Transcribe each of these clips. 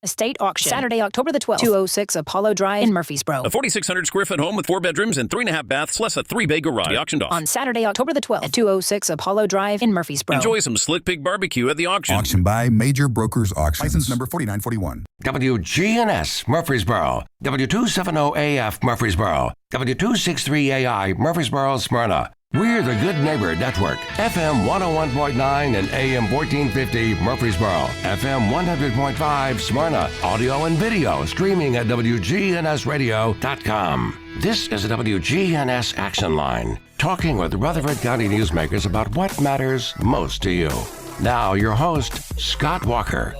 Estate auction. Saturday, October the 12th. 206 Apollo Drive in Murfreesboro. A 4,600 square foot home with 4 bedrooms and 3.5 baths, plus a 3-bay garage. The auctioned off. On Saturday, October the 12th at 206 Apollo Drive in Murfreesboro. Enjoy some Slick Pig barbecue at the auction. Auction by Major Brokers Auctions. License number 4941. WGNS Murfreesboro, W270AF Murfreesboro, W263AI Murfreesboro, Smyrna. We're the Good Neighbor Network, FM 101.9 and AM 1450 Murfreesboro, FM 100.5 Smyrna, audio and video streaming at WGNSradio.com. This is the WGNS Action Line, talking with Rutherford County newsmakers about what matters most to you. Now, your host, Scott Walker.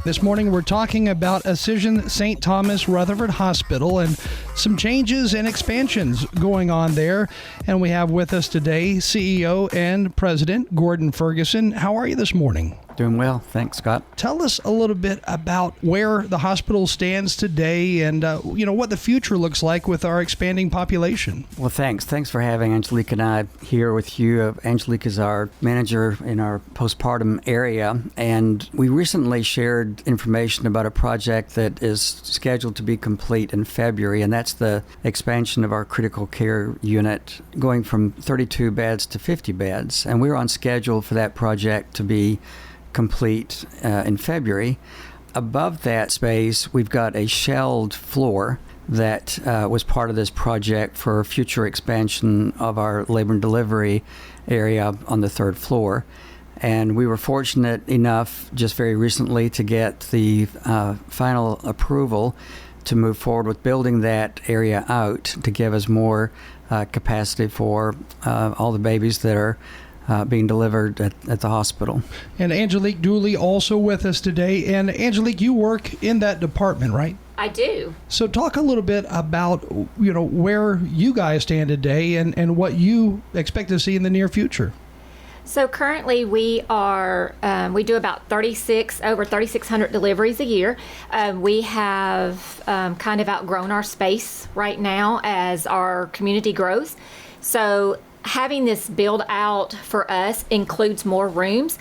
This morning, we're talking about Ascension St. Thomas Rutherford Hospital and some changes and expansions going on there. And we have with us today CEO and President Gordon Ferguson. How are you this morning? Doing well. Thanks, Scott. Tell us a little bit about where the hospital stands today and, what the future looks like with our expanding population. Well, thanks. Thanks for having Angelique and I here with you. Angelique is our manager in our postpartum area, and we recently shared information about a project that is scheduled to be complete in February, and that's the expansion of our critical care unit, going from 32 beds to 50 beds. And we're on schedule for that project to be complete in February. Above that space, we've got a shelled floor that was part of this project for future expansion of our labor and delivery area on the third floor. And we were fortunate enough just very recently to get the final approval to move forward with building that area out to give us more capacity for all the babies that are being delivered at the hospital. And Angelique Dooley also with us today. And Angelique, you work in that department, right? I do. So talk a little bit about, where you guys stand today and what you expect to see in the near future. So currently we are, we do about over 3,600 deliveries a year. We have kind of outgrown our space right now as our community grows. So having this build out for us includes more rooms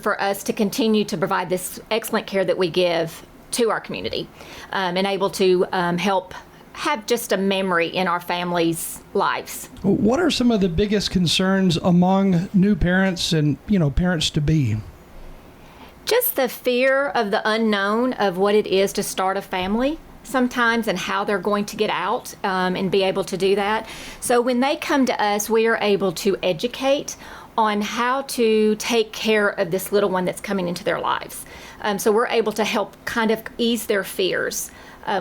for us to continue to provide this excellent care that we give to our community and able to help have just a memory in our families' lives. What are some of the biggest concerns among new parents and, parents to be? Just the fear of the unknown of what it is to start a family sometimes and how they're going to get out and be able to do that. So when they come to us, we are able to educate on how to take care of this little one that's coming into their lives. So we're able to help kind of ease their fears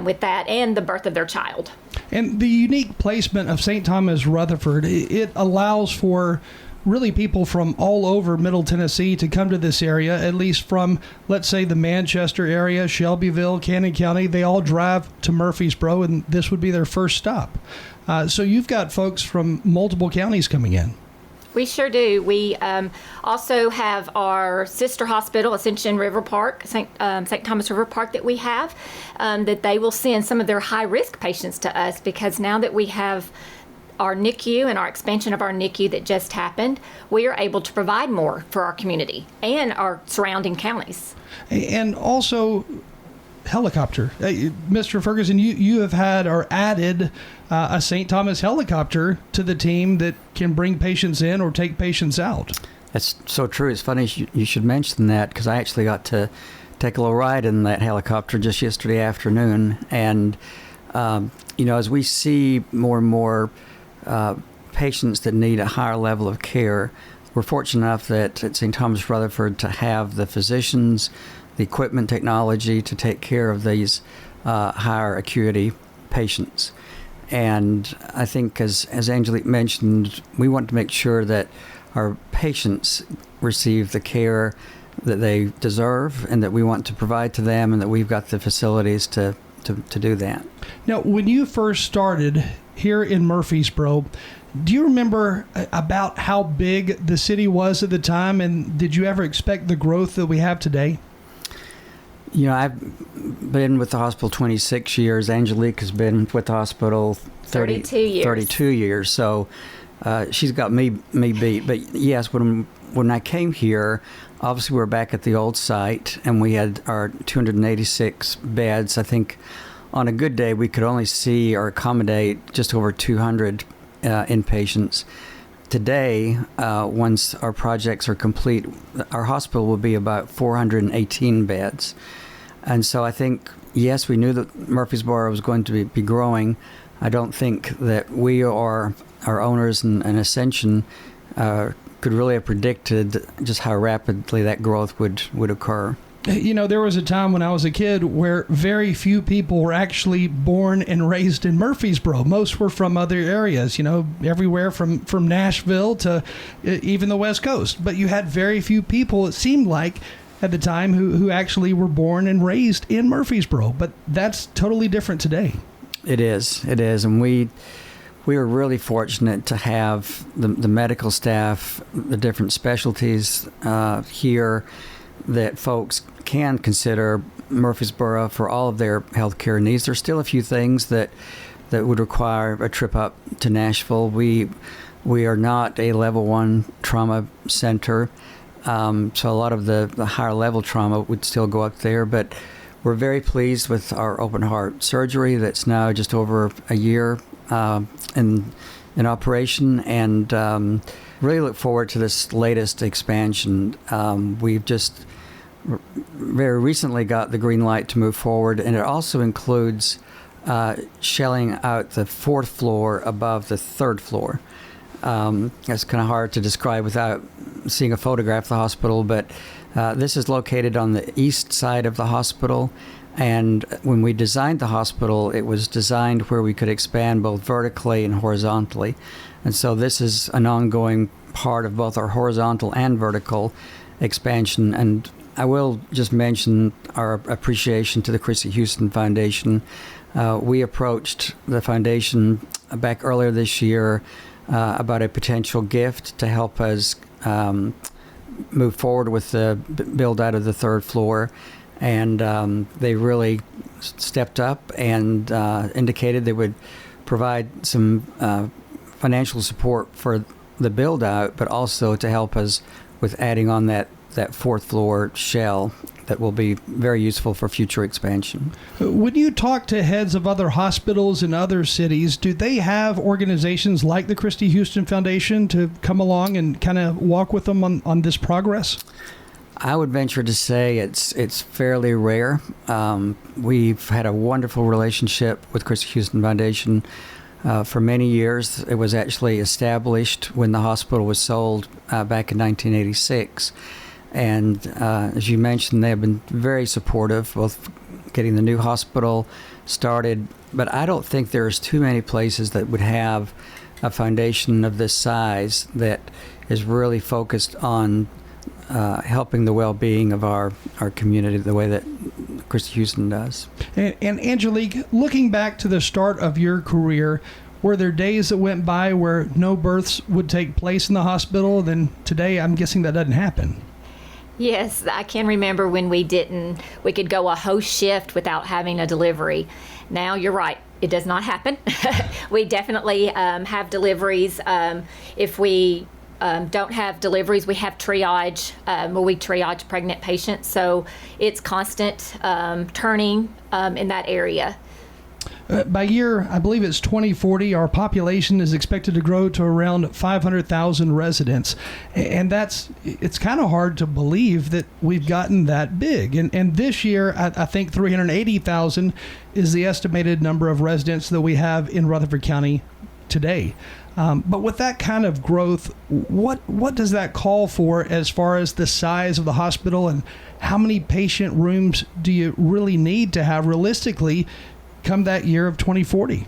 with that and the birth of their child. And the unique placement of St. Thomas Rutherford, it allows for really people from all over Middle Tennessee to come to this area, at least from, let's say, the Manchester area, Shelbyville, Cannon County. They all drive to Murfreesboro, and this would be their first stop. So you've got folks from multiple counties coming in. We sure do. We also have our sister hospital, Ascension River Park, St. Thomas River Park, that we have, that they will send some of their high-risk patients to us because now that we have our NICU and our expansion of our NICU that just happened, we are able to provide more for our community and our surrounding counties. And also helicopter. Mr. Ferguson, you have had or added a St. Thomas helicopter to the team that can bring patients in or take patients out. That's so true. It's funny you should mention that because I actually got to take a little ride in that helicopter just yesterday afternoon. And, as we see more and more patients that need a higher level of care, we're fortunate enough that at St. Thomas Rutherford to have the physicians, the equipment technology to take care of these higher acuity patients. And I think as Angelique mentioned, we want to make sure that our patients receive the care that they deserve and that we want to provide to them and that we've got the facilities to do that. Now, when you first started here in Murfreesboro, do you remember about how big the city was at the time, and did you ever expect the growth that we have today? I've been with the hospital 26 years. Angelique has been with the hospital 32 years. 32 years. So she's got me beat. But yes, when I came here, Obviously, we're back at the old site, and we had our 286 beds. I think on a good day, we could only see or accommodate just over 200 inpatients. Today, once our projects are complete, our hospital will be about 418 beds. And so I think, yes, we knew that Murfreesboro was going to be growing. I don't think that we or our owners and Ascension could really have predicted just how rapidly that growth would occur. You know, there was a time when I was a kid where very few people were actually born and raised in Murfreesboro. Most were from other areas, you know, everywhere from Nashville to even the West Coast. But you had very few people, it seemed like, at the time who actually were born and raised in Murfreesboro. But that's totally different today. It is. And we are really fortunate to have the medical staff, the different specialties here that folks can consider Murfreesboro for all of their healthcare needs. There's still a few things that would require a trip up to Nashville. We are not a level 1 trauma center, so a lot of the higher level trauma would still go up there, but we're very pleased with our open heart surgery that's now just over a year in operation, and really look forward to this latest expansion. We've just very recently got the green light to move forward, and it also includes shelling out the 4th floor above the 3rd floor. That's kind of hard to describe without seeing a photograph of the hospital, but this is located on the east side of the hospital. And when we designed the hospital, it was designed where we could expand both vertically and horizontally. And so this is an ongoing part of both our horizontal and vertical expansion. And I will just mention our appreciation to the Christy Houston Foundation. We approached the foundation back earlier this year about a potential gift to help us move forward with the build out of the 3rd floor. And they really stepped up and indicated they would provide some financial support for the build out, but also to help us with adding on that 4th floor shell that will be very useful for future expansion. When you talk to heads of other hospitals in other cities, do they have organizations like the Christy Houston Foundation to come along and kind of walk with them on this progress? I would venture to say it's fairly rare. We've had a wonderful relationship with Christy Houston Foundation for many years. It was actually established when the hospital was sold back in 1986. And as you mentioned, they have been very supportive, both getting the new hospital started. But I don't think there's too many places that would have a foundation of this size that is really focused on helping the well-being of our community the way that Christy Houston does. And Angelique, looking back to the start of your career, were there days that went by where no births would take place in the hospital? Then today, I'm guessing that doesn't happen. Yes, I can remember when we could go a whole shift without having a delivery. Now, you're right, it does not happen. We definitely have deliveries. If we don't have deliveries, we have triage, where we triage pregnant patients. So it's constant turning in that area. By year, I believe it's 2040, our population is expected to grow to around 500,000 residents. And it's kind of hard to believe that we've gotten that big. And this year, I think 380,000 is the estimated number of residents that we have in Rutherford County today. But with that kind of growth, what does that call for as far as the size of the hospital, and how many patient rooms do you really need to have realistically come that year of 2040?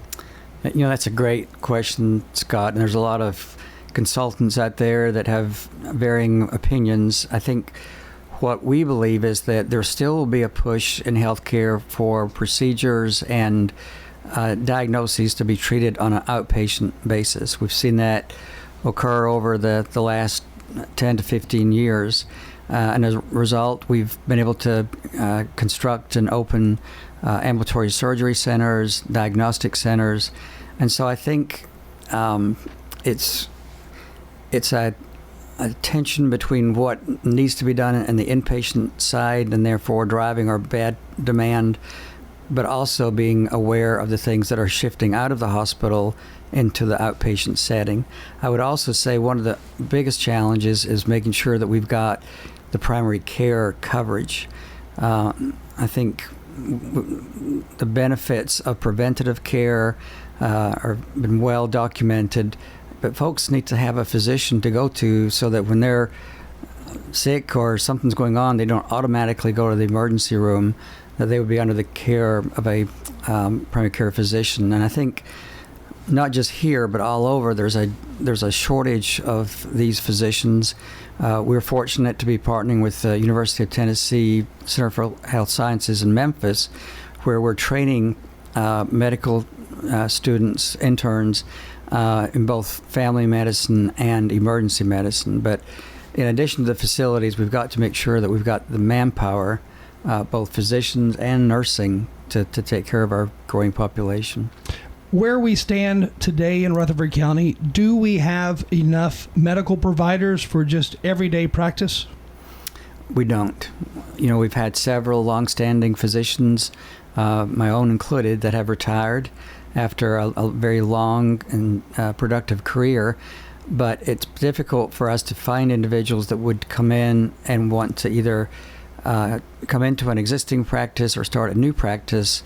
You know, that's a great question, Scott. And there's a lot of consultants out there that have varying opinions. I think what we believe is that there still will be a push in healthcare for procedures and diagnoses to be treated on an outpatient basis. We've seen that occur over the last 10 to 15 years. And as a result, we've been able to construct and open ambulatory surgery centers, diagnostic centers. And so I think it's a a tension between what needs to be done in the inpatient side and therefore driving our bed demand, but also being aware of the things that are shifting out of the hospital into the outpatient setting. I would also say one of the biggest challenges is making sure that we've got the primary care coverage. I think the benefits of preventative care are been well documented, but folks need to have a physician to go to so that when they're sick or something's going on, they don't automatically go to the emergency room, that they would be under the care of a primary care physician. And I think not just here, but all over, there's a shortage of these physicians. We're fortunate to be partnering with the University of Tennessee Center for Health Sciences in Memphis, where we're training medical students, interns, in both family medicine and emergency medicine. But in addition to the facilities, we've got to make sure that we've got the manpower, both physicians and nursing, to take care of our growing population. Where we stand today in Rutherford County, do we have enough medical providers for just everyday practice? We don't. We've had several longstanding physicians, my own included, that have retired after a very long and productive career. But it's difficult for us to find individuals that would come in and want to either come into an existing practice or start a new practice.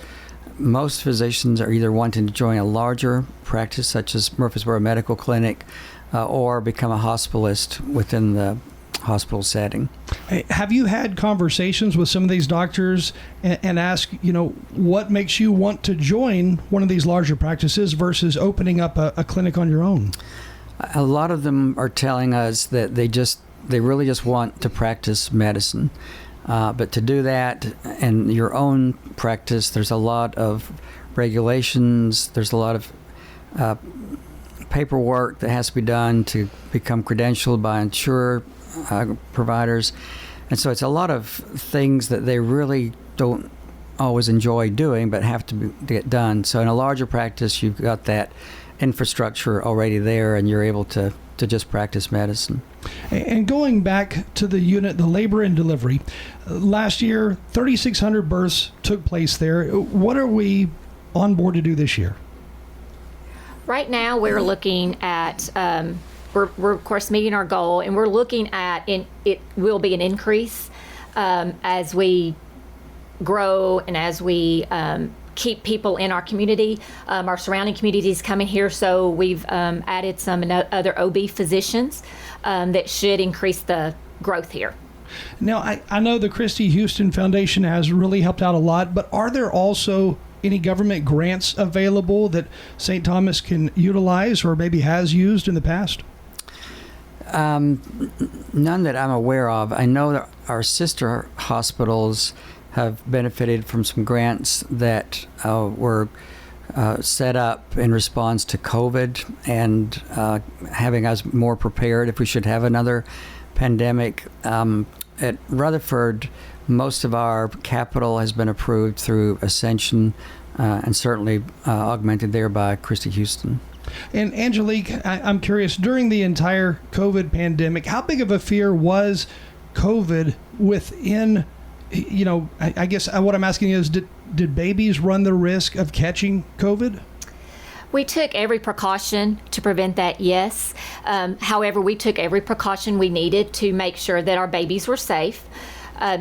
Most physicians are either wanting to join a larger practice, such as Murfreesboro Medical Clinic, or become a hospitalist within the hospital setting. Hey, have you had conversations with some of these doctors and ask, what makes you want to join one of these larger practices versus opening up a clinic on your own? A lot of them are telling us that they really just want to practice medicine. But to do that in your own practice, there's a lot of regulations, there's a lot of paperwork that has to be done to become credentialed by insurer providers. And so it's a lot of things that they really don't always enjoy doing, but have to get done. So in a larger practice, you've got that infrastructure already there, and you're able to just practice medicine. And going back to the unit, the labor and delivery, last year, 3,600 births took place there. What are we on board to do this year? Right now, we're looking at, we're of course meeting our goal, and we're looking at, it will be an increase as we grow and as we keep people in our community, our surrounding communities coming here. So we've added some other OB physicians that should increase the growth here. Now, I know the Christy Houston Foundation has really helped out a lot, but are there also any government grants available that St. Thomas can utilize or maybe has used in the past? None that I'm aware of. I know that our sister hospitals have benefited from some grants that were set up in response to COVID and having us more prepared if we should have another pandemic. At Rutherford, most of our capital has been approved through Ascension and certainly augmented there by Christy Houston. And Angelique, I'm curious, during the entire COVID pandemic, how big of a fear was COVID within, I guess what I'm asking is, did babies run the risk of catching COVID? We took every precaution to prevent that, yes. However, we took every precaution we needed to make sure that our babies were safe.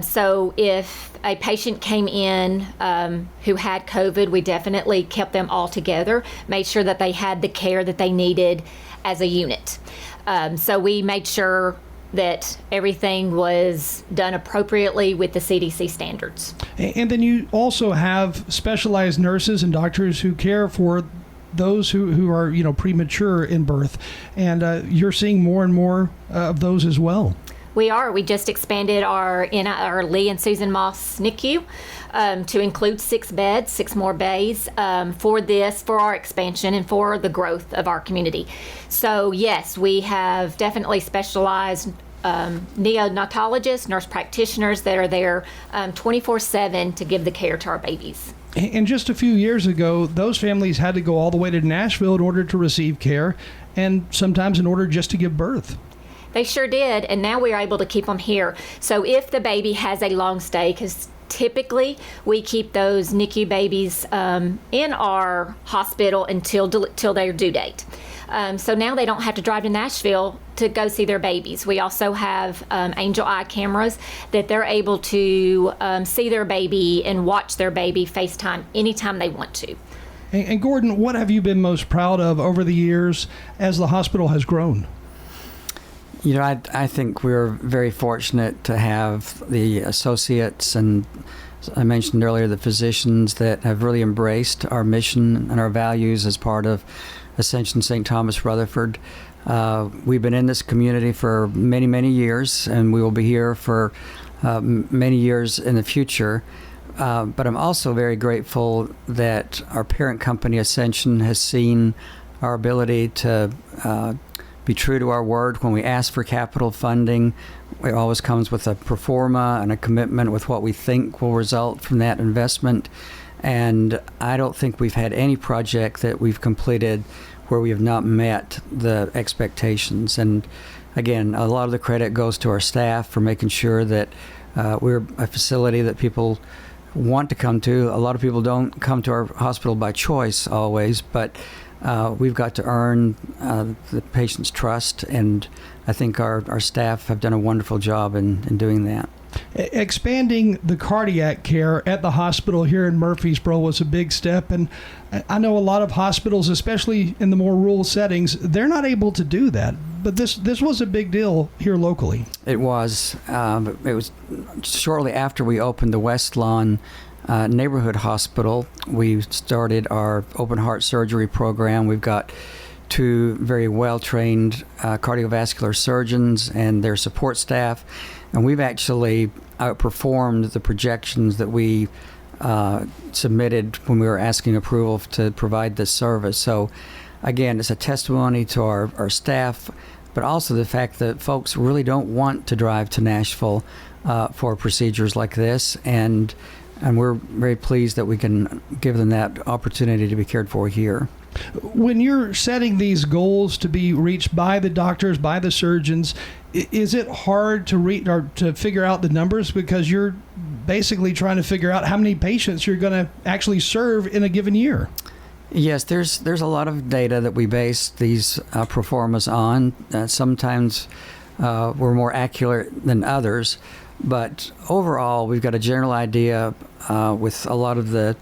So if a patient came in who had COVID, we definitely kept them all together, made sure that they had the care that they needed as a unit. So we made sure that everything was done appropriately with the CDC standards. And then you also have specialized nurses and doctors who care for those who are premature in birth, and you're seeing more and more of those as well. We are. We just expanded our Lee and Susan Moss NICU to include 6 beds, 6 more bays for our expansion and for the growth of our community. So yes, we have definitely specialized neonatologists, nurse practitioners that are there 24/7 to give the care to our babies. And just a few years ago, those families had to go all the way to Nashville in order to receive care, and sometimes in order just to give birth. They sure did, and now we're able to keep them here. So if the baby has a long stay, because typically we keep those NICU babies in our hospital until their due date. So now they don't have to drive to Nashville to go see their babies. We also have angel eye cameras that they're able to see their baby and watch their baby FaceTime anytime they want to. And Gordon, what have you been most proud of over the years as the hospital has grown? You know, I think we're very fortunate to have the associates and, as I mentioned earlier, the physicians that have really embraced our mission and our values as part of Ascension St. Thomas Rutherford. We've been in this community for many, many years, and we will be here for many years in the future. But I'm also very grateful that our parent company, Ascension, has seen our ability to be true to our word. When we ask for capital funding, it always comes with a pro forma and a commitment with what we think will result from that investment. And I don't think we've had any project that we've completed where we have not met the expectations. And again, a lot of the credit goes to our staff for making sure that we're a facility that people want to come to. A lot of people don't come to our hospital by choice always, but we've got to earn the patient's trust, and I think our staff have done a wonderful job in doing that. Expanding the cardiac care at the hospital here in Murfreesboro was a big step, and I know a lot of hospitals, especially in the more rural settings, they're not able to do that. But this was a big deal here locally. It was. It was shortly after we opened the West Lawn neighborhood hospital. We started our open heart surgery program. We've got 2 very well-trained cardiovascular surgeons and their support staff. And we've actually outperformed the projections that we submitted when we were asking approval to provide this service. So, again, it's a testimony to our staff, but also the fact that folks really don't want to drive to Nashville for procedures like this. And we're very pleased that we can give them that opportunity to be cared for here. When you're setting these goals to be reached by the doctors, by the surgeons, is it hard to read or to figure out the numbers, because you're basically trying to figure out how many patients you're going to actually serve in a given year? Yes, there's a lot of data that we base these pro formas on. Sometimes we're more accurate than others, but overall we've got a general idea with a lot of the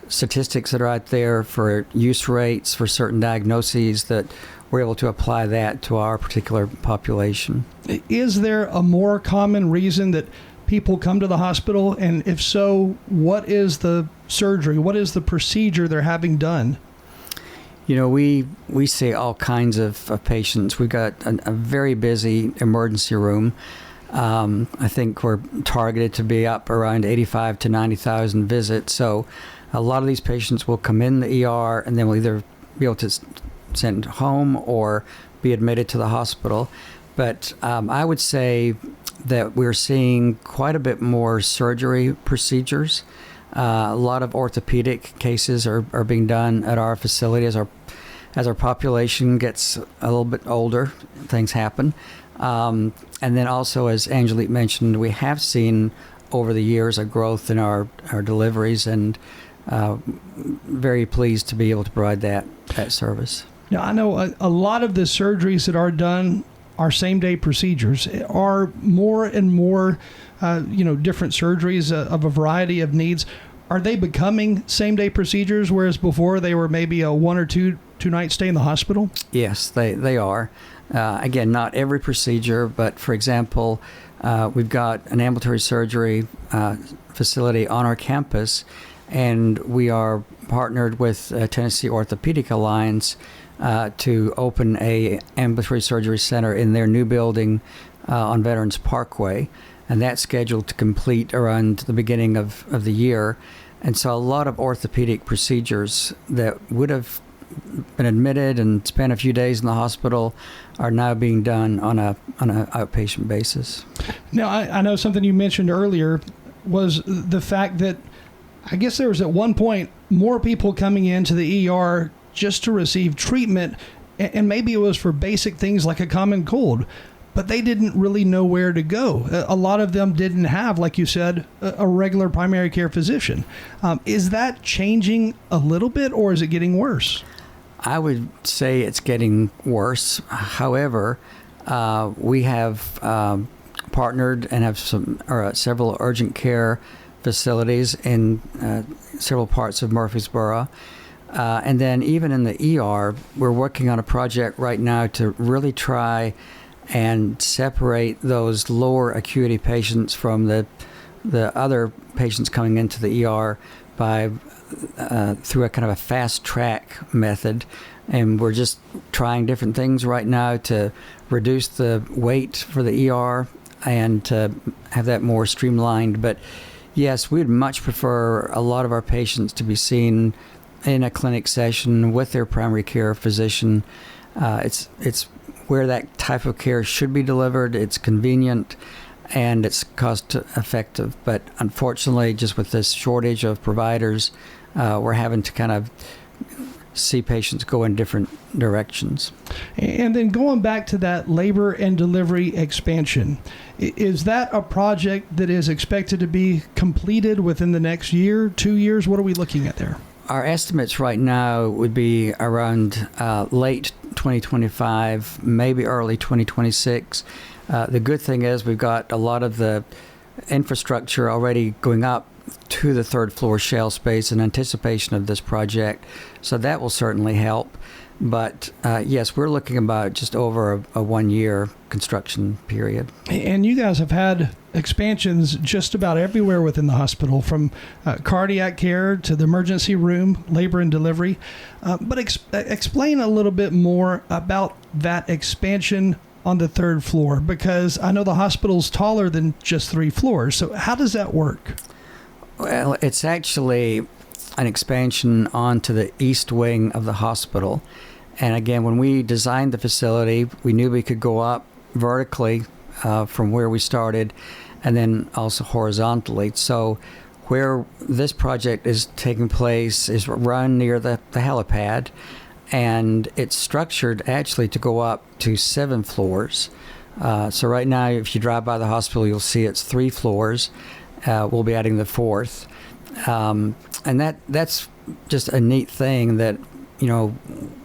statistics that are out there for use rates for certain diagnoses that we're able to apply that to our particular population. Is there a more common reason that people come to the hospital? And if so, what is the surgery? What is the procedure they're having done? You know, we see all kinds of patients. We've got a very busy emergency room. I think we're targeted to be up around 85 to 90,000 visits. So a lot of these patients will come in the ER and then we'll either be able to send home or be admitted to the hospital. But I would say that we're seeing quite a bit more surgery procedures. A lot of orthopedic cases are being done at our facility as our population gets a little bit older. Things happen. And then also, as Angelique mentioned, we have seen over the years a growth in our deliveries, and very pleased to be able to provide that service. Now, I know a lot of the surgeries that are done are same-day procedures. Are more and more, different surgeries of a variety of needs. Are they becoming same-day procedures, whereas before they were maybe a 1 or 2 night stay in the hospital? Yes, they are. Again, not every procedure, but for example, we've got an ambulatory surgery facility on our campus, and we are partnered with Tennessee Orthopedic Alliance to open a ambulatory surgery center in their new building on Veterans Parkway, and that's scheduled to complete around the beginning of the year. And so a lot of orthopedic procedures that would have been admitted and spent a few days in the hospital are now being done on an outpatient basis. Now, I know something you mentioned earlier was the fact that I guess there was at one point more people coming into the ER just to receive treatment, and maybe it was for basic things like a common cold. but they didn't really know where to go. A lot of them didn't have, like you said, a regular primary care physician. Is that changing a little bit, or is it getting worse? I would say it's getting worse. However, we have partnered and have several urgent care facilities in several parts of Murfreesboro. And then even in the ER, we're working on a project right now to really try and separate those lower acuity patients from the other patients coming into the ER by through a kind of a fast track method. And we're just trying different things right now to reduce the wait for the ER and to have that more streamlined. But yes, we'd much prefer a lot of our patients to be seen in a clinic session with their primary care physician. It's where that type of care should be delivered. It's convenient and it's cost effective. But unfortunately, just with this shortage of providers, we're having to kind of see patients go in different directions. And then going back to that labor and delivery expansion, is that a project that is expected to be completed within the next year, 2 years? What are we looking at there? Our estimates right now would be around late 2025, maybe early 2026. The good thing is we've got a lot of the infrastructure already going up to the third floor shell space in anticipation of this project, so that will certainly help. But yes, we're looking about just over a 1 year construction period. And you guys have had expansions just about everywhere within the hospital, from cardiac care to the emergency room, labor and delivery. But explain a little bit more about that expansion on the third floor, because I know the hospital's taller than just 3 floors. So how does that work? Well, it's actually an expansion onto the east wing of the hospital. And again, when we designed the facility, we knew we could go up vertically from where we started and then also horizontally. So where this project is taking place is run near the helipad, and it's structured actually to go up to 7 floors. So right now, if you drive by the hospital, you'll see it's 3 floors. We'll be adding the 4th. And that's just a neat thing that,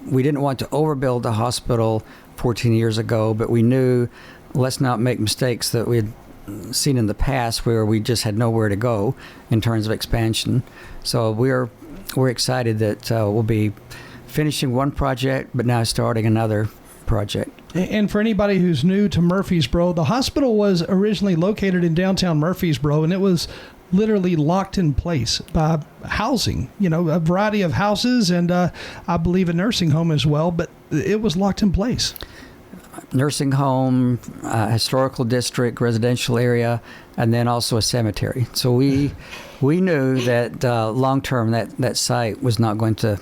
we didn't want to overbuild the hospital 14 years ago, but we knew let's not make mistakes that we had seen in the past where we just had nowhere to go in terms of expansion. So we're excited that we'll be finishing one project, but now starting another project. And for anybody who's new to Murfreesboro, the hospital was originally located in downtown Murfreesboro, and it was literally locked in place by housing, a variety of houses and I believe a nursing home as well, but it was locked in place. Nursing home, historical district, residential area, and then also a cemetery. So we knew that long term that site was not going to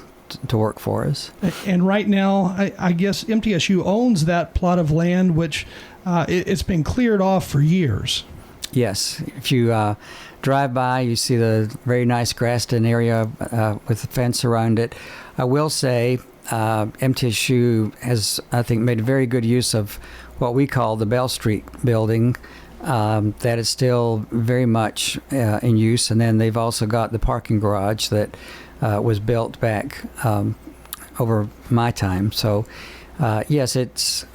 work for us. And right now, I guess MTSU owns that plot of land, which it's been cleared off for years. Yes. If you drive by, you see the very nice grassed-in area with a fence around it. I will say MTSU has, I think, made very good use of what we call the Bell Street building. That is still very much in use. And then they've also got the parking garage that was built back over my time. So yes, it's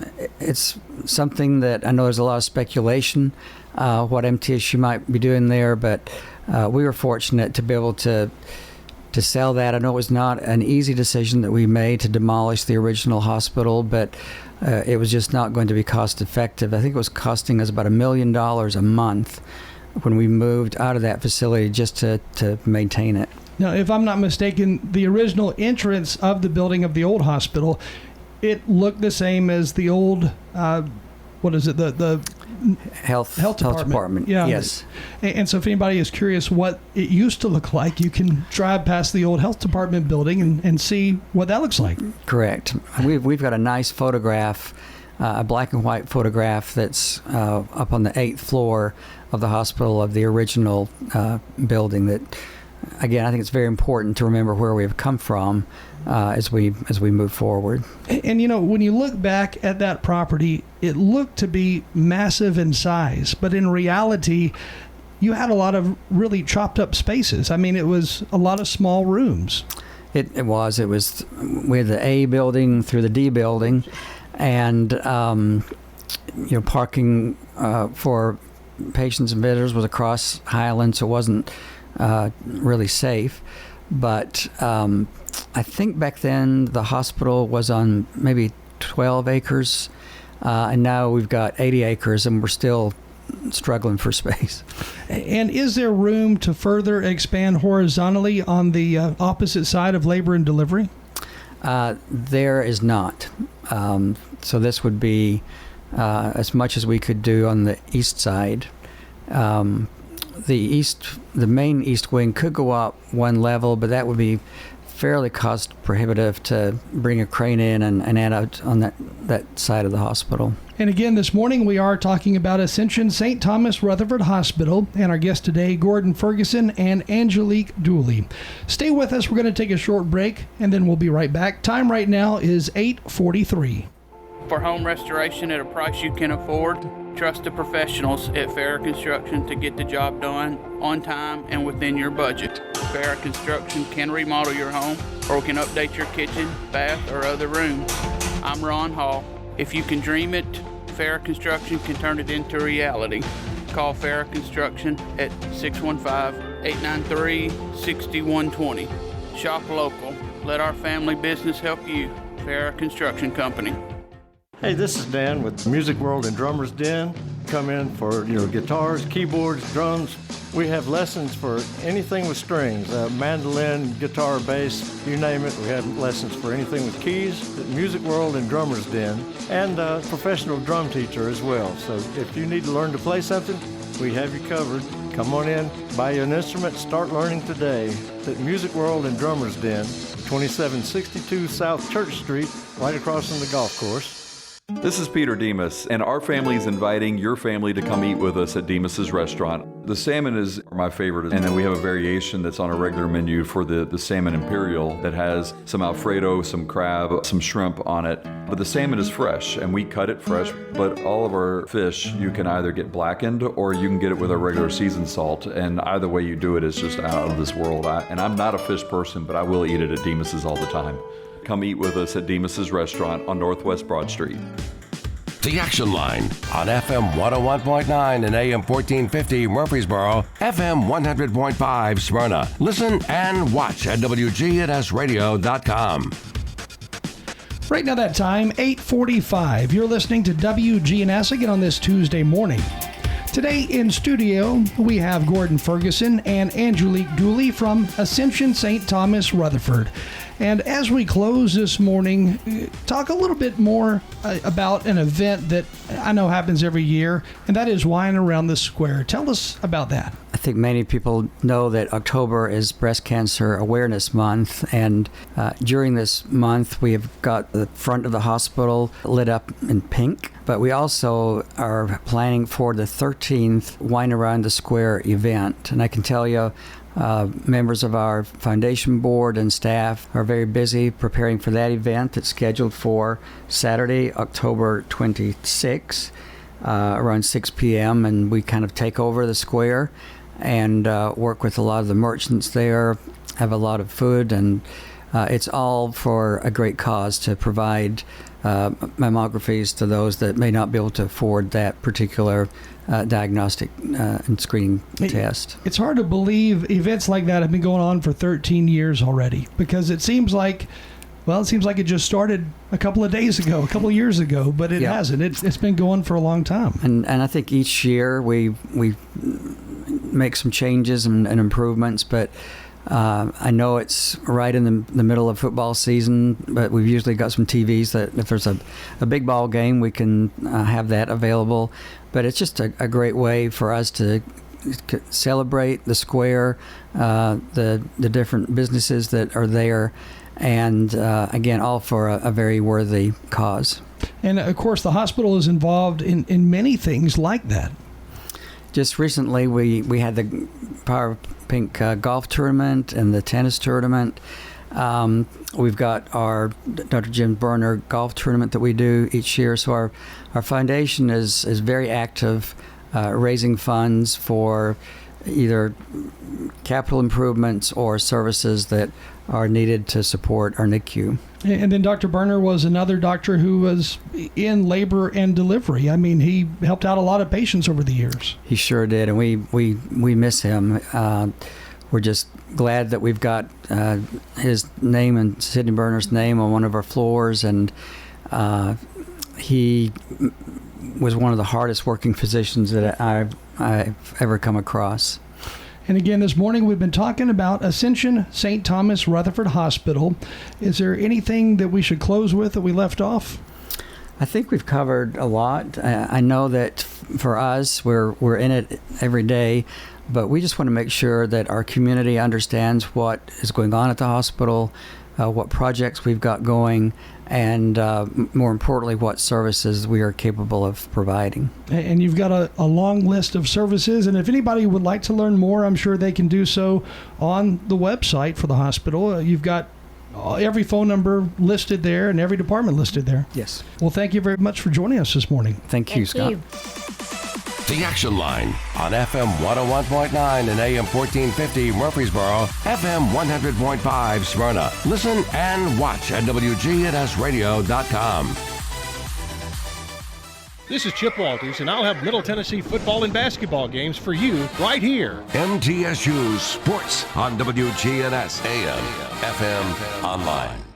something that I know there's a lot of speculation what MTSU might be doing there, but we were fortunate to be able to sell that. I know it was not an easy decision that we made to demolish the original hospital, but it was just not going to be cost effective. I think it was costing us about $1 million a month when we moved out of that facility just to maintain it. Now, if I'm not mistaken, the original entrance of the building of the old hospital, it looked the same as the old, the health department. Yeah. Yes. And so if anybody is curious what it used to look like, you can drive past the old health department building and see what that looks like. Correct. We've got a nice photograph, a black and white photograph that's up on the 8th floor of the hospital of the original building that again, I think it's very important to remember where we've come from as we move forward. And when you look back at that property, it looked to be massive in size, but in reality, you had a lot of really chopped up spaces. I mean, it was a lot of small rooms. It was. We had the A building through the D building, and parking for patients and visitors was across Highland, so it wasn't really safe. But I think back then the hospital was on maybe 12 acres, and now we've got 80 acres, and we're still struggling for space. And is there room to further expand horizontally on the opposite side of labor and delivery? There is not. So this would be as much as we could do on the east side. The main east wing could go up one level, but that would be fairly cost prohibitive to bring a crane in and add out on that side of the hospital. And again, this morning we are talking about Ascension St. Thomas Rutherford Hospital, and our guests today, Gordon Ferguson and Angelique Dooley. Stay with us. We're going to take a short break, and then we'll be right back. Time right now is 8:43. For home restoration at a price you can afford, trust the professionals at Farrah Construction to get the job done on time and within your budget. Farrah Construction can remodel your home or can update your kitchen, bath, or other rooms. I'm Ron Hall. If you can dream it, Farrah Construction can turn it into reality. Call Farrah Construction at 615-893-6120. Shop local. Let our family business help you. Farrah Construction Company. Hey, this is Dan with Music World and Drummers Den. Come in for guitars, keyboards, drums. We have lessons for anything with strings, mandolin, guitar, bass, you name it. We have lessons for anything with keys at Music World and Drummers Den, and a professional drum teacher as well. So if you need to learn to play something, we have you covered. Come on in, buy you an instrument, start learning today at Music World and Drummers Den, 2762 South Church Street, right across from the golf course. This is Peter Demas, and our family is inviting your family to come eat with us at Demas's restaurant. The salmon is my favorite, and then we have a variation that's on a regular menu for the salmon imperial that has some Alfredo, some crab, some shrimp on it. But the salmon is fresh, and we cut it fresh, but all of our fish you can either get blackened or you can get it with our regular seasoned salt, and either way you do it is just out of this world. And I'm not a fish person, but I will eat it at Demas's all the time. Come eat with us at Demas's Restaurant on Northwest Broad Street. The Action Line on FM 101.9 and AM 1450 Murfreesboro, FM 100.5 Smyrna. Listen and watch at WGNSradio.com. Right now that time, 8:45. You're listening to WGNS again on this Tuesday morning. Today in studio, we have Gordon Ferguson and Angelique Dooley from Ascension St. Thomas Rutherford. And as we close this morning, talk a little bit more about an event that I know happens every year, and that is Wine Around the Square. Tell us about that. I think many people know that October is Breast Cancer Awareness Month, and during this month we have got the front of the hospital lit up in pink, but we also are planning for the 13th Wine Around the Square event. And I can tell you, members of our foundation board and staff are very busy preparing for that event. It's scheduled for Saturday, October 26, around 6 p.m., and we kind of take over the square and work with a lot of the merchants there, have a lot of food, and it's all for a great cause to provide mammographies to those that may not be able to afford that particular diagnostic and screening test. It's hard to believe events like that have been going on for 13 years already, because it seems like it just started a couple of days ago, a couple of years ago, but it hasn't. It's been going for a long time. And I think each year we make some changes and improvements, but I know it's right in the middle of football season, but we've usually got some TVs that if there's a big ball game, we can have that available. But it's just a great way for us to celebrate the square, the different businesses that are there, and again, all for a very worthy cause. And of course, the hospital is involved in many things like that. Just recently, we had the Power Pink golf tournament and the tennis tournament. We've got our Dr. Jim Berner golf tournament that we do each year. So our foundation is very active, raising funds for either capital improvements or services that are needed to support our NICU. And then Dr. Berner was another doctor who was in labor and delivery. I mean, he helped out a lot of patients over the years. He sure did, and we miss him. We're just glad that we've got his name and Sidney Berner's name on one of our floors, and he was one of the hardest working physicians that I've ever come across. And again, this morning we've been talking about Ascension St. Thomas Rutherford Hospital. Is there anything that we should close with that we left off? I think we've covered a lot. I know that for us, we're in it every day, but we just want to make sure that our community understands what is going on at the hospital, what projects we've got going, and more importantly, what services we are capable of providing. And you've got a long list of services, and if anybody would like to learn more, I'm sure they can do so on the website for the hospital. You've got every phone number listed there and every department listed there. Yes. Well, thank you very much for joining us this morning. Thank you, Scott. The Action Line on FM 101.9 and AM 1450 Murfreesboro, FM 100.5 Smyrna. Listen and watch at WGNSradio.com. This is Chip Walters, and I'll have Middle Tennessee football and basketball games for you right here. MTSU Sports on WGNS AM, FM, online.